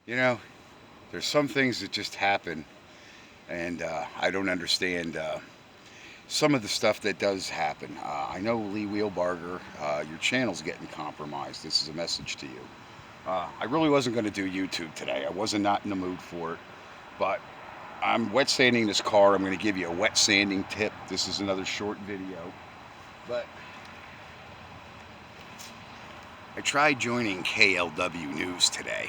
You know, there's some things that just happen, and I don't understand some of the stuff that does happen. I know Lee Wheelbarger, your channel's getting compromised. This is a message to you. I really wasn't going to do YouTube today. I wasn't not in the mood for it, but I'm wet sanding this car. I'm going to give you a wet sanding tip. This is another short video, but I tried joining KLW News today.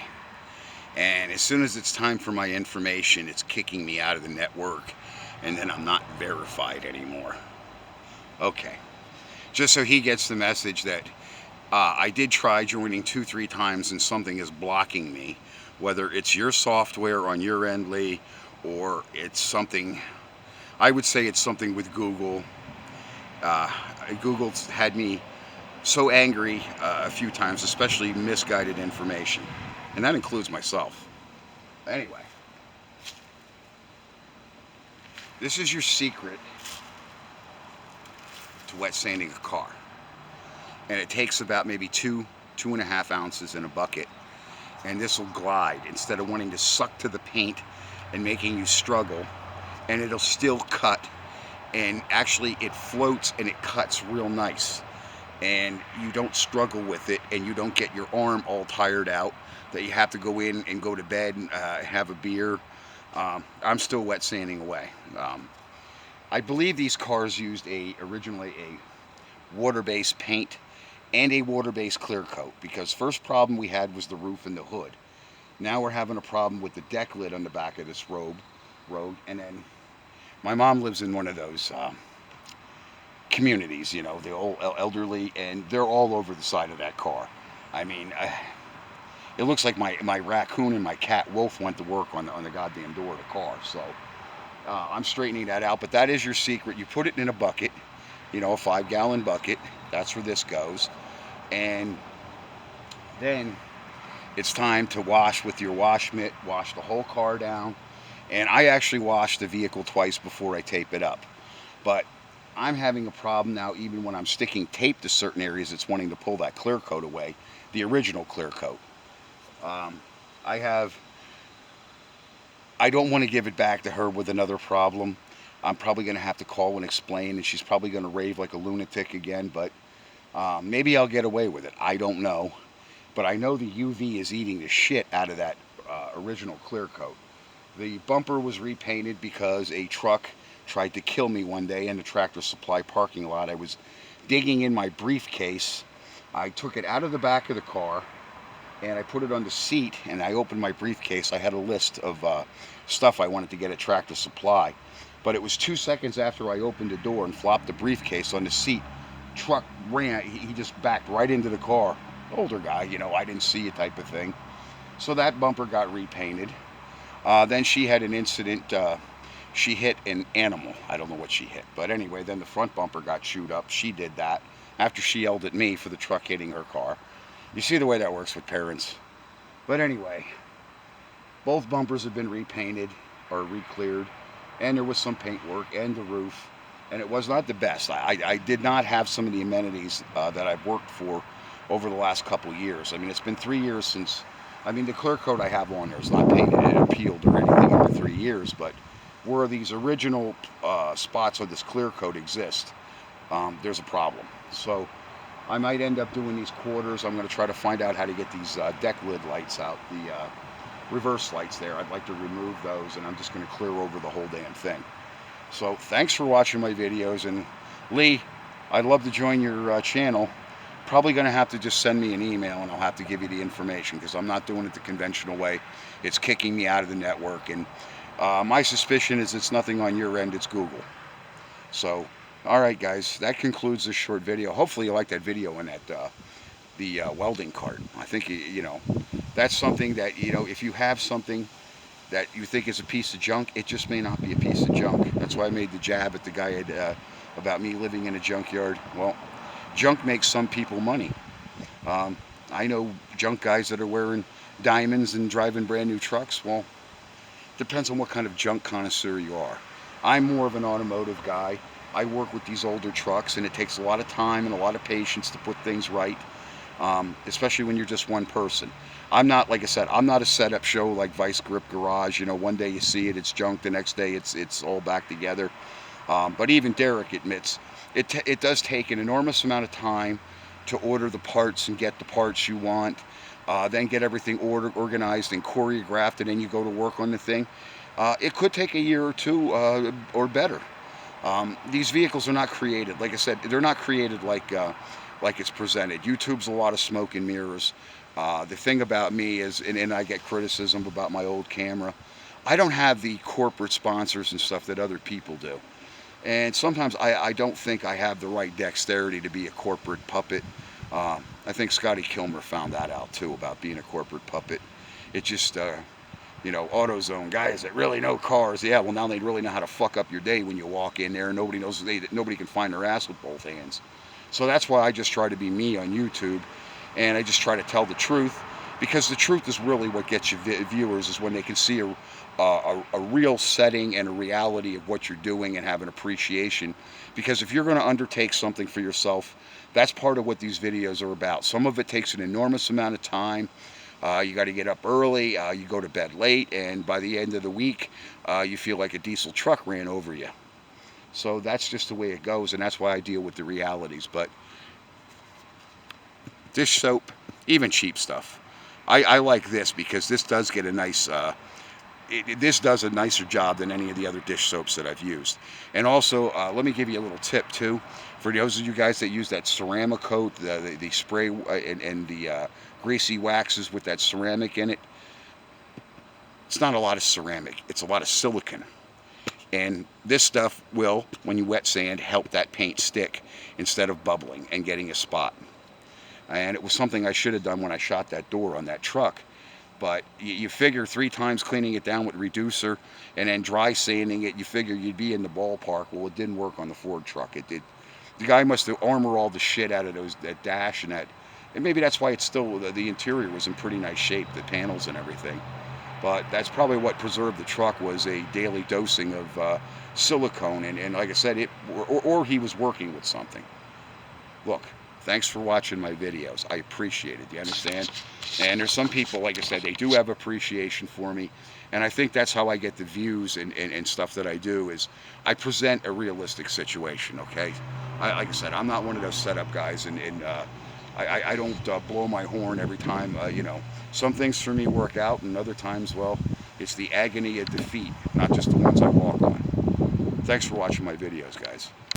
And as soon as it's time for my information, it's kicking me out of the network, and then I'm not verified anymore. Okay, just so he gets the message that I did try joining 2, 3 times, and something is blocking me. Whether it's your software on your end, Lee, or it's something, I would say it's something with Google. Uh, Google's had me so angry a few times, especially misguided information, and that includes myself. Anyway, this is your secret to wet sanding a car. And it takes about maybe 2, 2.5 ounces in a bucket. And this will glide instead of wanting to suck to the paint and making you struggle. And it'll still cut. And actually it floats and it cuts real nice. And you don't struggle with it, and you don't get your arm all tired out that you have to go in and go to bed and have a beer. I'm still wet sanding away. I believe these cars used originally a water-based paint and a water-based clear coat, because first problem we had was the roof and the hood. Now we're having a problem with the deck lid on the back of this Rogue, and then my mom lives in one of those communities, you know, the old elderly, and they're all over the side of that car. I mean, it looks like my raccoon and my cat Wolf went to work on the goddamn door of the car. So I'm straightening that out. But that is your secret. You put it in a bucket, you know, a 5-gallon bucket. That's where this goes. And then it's time to wash with your wash mitt, wash the whole car down. And I actually wash the vehicle twice before I tape it up. But I'm having a problem now, even when I'm sticking tape to certain areas, it's wanting to pull that clear coat away, the original clear coat. Um, I don't want to give it back to her with another problem. I'm probably going to have to call and explain, and she's probably going to rave like a lunatic again, but maybe I'll get away with it. I don't know. But I know the UV is eating the shit out of that original clear coat. The bumper was repainted because a truck tried to kill me one day in the Tractor Supply parking lot. I was digging in my briefcase. I took it out of the back of the car and I put it on the seat, and I opened my briefcase. I had a list of stuff I wanted to get at Tractor Supply. But it was 2 seconds after I opened the door and flopped the briefcase on the seat. Truck ran, he just backed right into the car. Older guy, you know, I didn't see it type of thing. So that bumper got repainted. Then she had an incident. She hit an animal. I don't know what she hit. But anyway, then the front bumper got chewed up. She did that after she yelled at me for the truck hitting her car. You see the way that works with parents. But anyway, both bumpers have been repainted or re-cleared. And there was some paint work and the roof. And it was not the best. I did not have some of the amenities that I've worked for over the last couple of years. I mean, it's been 3 years since, I mean, the clear coat I have on there is not painted and peeled or anything over 3 years, but where these original spots on this clear coat exist, there's a problem. So I might end up doing these quarters. I'm going to try to find out how to get these deck lid lights out, the reverse lights there. I'd like to remove those, and I'm just going to clear over the whole damn thing. So thanks for watching my videos, and Lee, I'd love to join your channel. Probably going to have to just send me an email, and I'll have to give you the information, because I'm not doing it the conventional way. It's kicking me out of the network, and my suspicion is it's nothing on your end, it's Google. So, alright guys, that concludes this short video. Hopefully you like that video on that the welding cart. I think, you know, that's something that, you know, if you have something that you think is a piece of junk, it just may not be a piece of junk. That's why I made the jab at the guy about me living in a junkyard. Well, junk makes some people money. I know junk guys that are wearing diamonds and driving brand new trucks. Well, depends on what kind of junk connoisseur you are. I'm more of an automotive guy. I work with these older trucks, and it takes a lot of time and a lot of patience to put things right. especially when you're just one person. I'm not, like I said, I'm not a setup show like Vice Grip Garage. You know, one day you see it, it's junk. The next day, it's all back together. But even Derek admits it does take an enormous amount of time to order the parts and get the parts you want, then get everything organized and choreographed, and then you go to work on the thing. It could take a year or two or better. These vehicles are not created, like I said, they're not created like it's presented. YouTube's a lot of smoke and mirrors. The thing about me is, and I get criticism about my old camera, I don't have the corporate sponsors and stuff that other people do. And sometimes I don't think I have the right dexterity to be a corporate puppet. I think Scotty Kilmer found that out too about being a corporate puppet. It just, you know, AutoZone guys that really know cars. Yeah, well now they really know how to fuck up your day when you walk in there, and nobody can find their ass with both hands. So that's why I just try to be me on YouTube, and I just try to tell the truth, because the truth is really what gets you viewers, is when they can see a real setting and a reality of what you're doing and have an appreciation. Because if you're going to undertake something for yourself, that's part of what these videos are about. Some of it takes an enormous amount of time. You got to get up early, you go to bed late, and by the end of the week, you feel like a diesel truck ran over you. So that's just the way it goes, and that's why I deal with the realities. But dish soap, even cheap stuff, I like this because this does get a nice, this does a nicer job than any of the other dish soaps that I've used. And also, let me give you a little tip too, for those of you guys that use that CERAMA coat, the spray and the greasy waxes with that ceramic in it. It's not a lot of ceramic, it's a lot of silicone. And this stuff will, when you wet sand, help that paint stick instead of bubbling and getting a spot. And it was something I should have done when I shot that door on that truck. But you figure 3 times cleaning it down with reducer and then dry sanding it, you figure you'd be in the ballpark. Well, it didn't work on the Ford truck. It did. The guy must have armor all the shit out of that dash and that. And maybe that's why it's still, the interior was in pretty nice shape, the panels and everything. But that's probably what preserved the truck, was a daily dosing of silicone. And like I said, or he was working with something. Look, thanks for watching my videos. I appreciate it. You understand? And there's some people, like I said, they do have appreciation for me. And I think that's how I get the views and stuff that I do, is I present a realistic situation, okay? Like I said, I'm not one of those setup guys, and I don't blow my horn every time, you know. Some things for me work out, and other times, well, it's the agony of defeat, not just the ones I walk on. Thanks for watching my videos, guys.